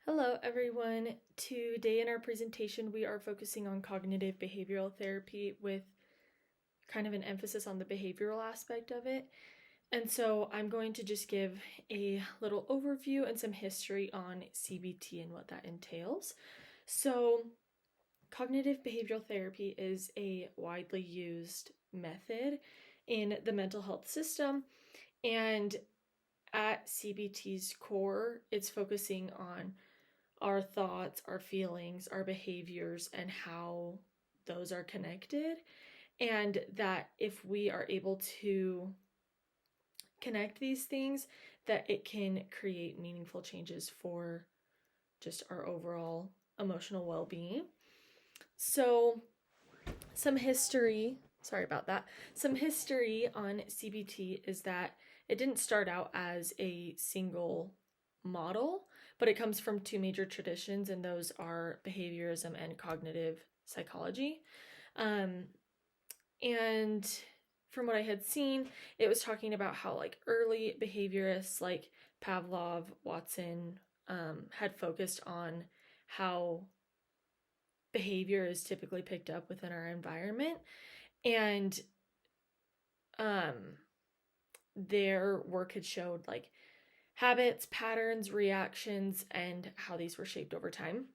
Hello, everyone. Today in our presentation, we are focusing on cognitive behavioral therapy with kind of an emphasis on the behavioral aspect of it. And so I'm going to just give a little overview and some history on CBT and what that entails. So, cognitive behavioral therapy is a widely used method in the mental health system. And at CBT's core, it's focusing on our thoughts, our feelings, our behaviors, and how those are connected. And that if we are able to connect these things, that it can create meaningful changes for just our overall emotional well being. So, some history, sorry about that. Some history on CBT is that it didn't start out as a single model, but it comes from two major traditions, and those are behaviorism and cognitive psychology. Um, and from what I had seen, it was talking about how like early behaviorists like Pavlov, Watson, had focused on how behavior is typically picked up within our environment, and um, their work had showed like habits, patterns, reactions, and how these were shaped over time.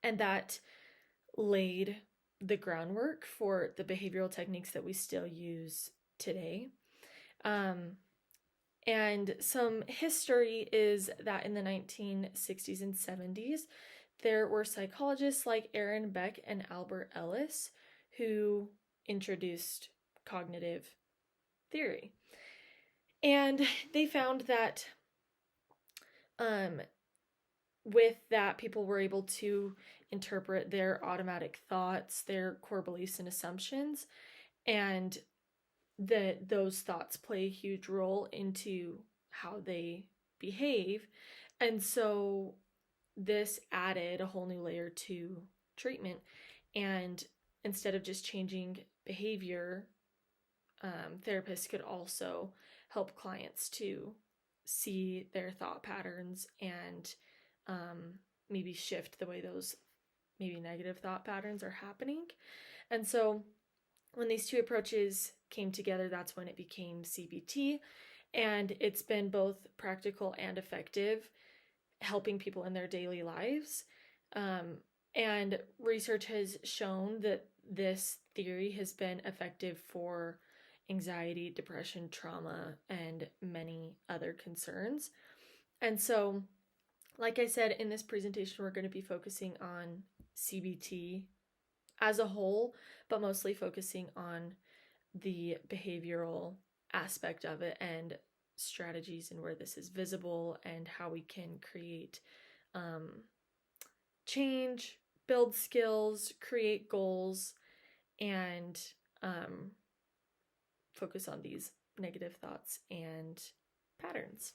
And that laid the groundwork for the behavioral techniques that we still use today. And some history is that in the 1960s and 70s, there were psychologists like Aaron Beck and Albert Ellis who introduced cognitive theory. And they found that with that, people were able to interpret their automatic thoughts, their core beliefs and assumptions, and that those thoughts play a huge role into how they behave. And so this added a whole new layer to treatment. And instead of just changing behavior, therapists could also help clients to see their thought patterns and maybe shift the way those maybe negative thought patterns are happening. And so when these two approaches came together, that's when it became CBT. And it's been both practical and effective, helping people in their daily lives. And research has shown that this theory has been effective for anxiety, depression, trauma, and many other concerns. And so, like I said, in this presentation, we're going to be focusing on CBT as a whole, but mostly focusing on the behavioral aspect of it and strategies and where this is visible and how we can create change, build skills, create goals, and focus on these negative thoughts and patterns.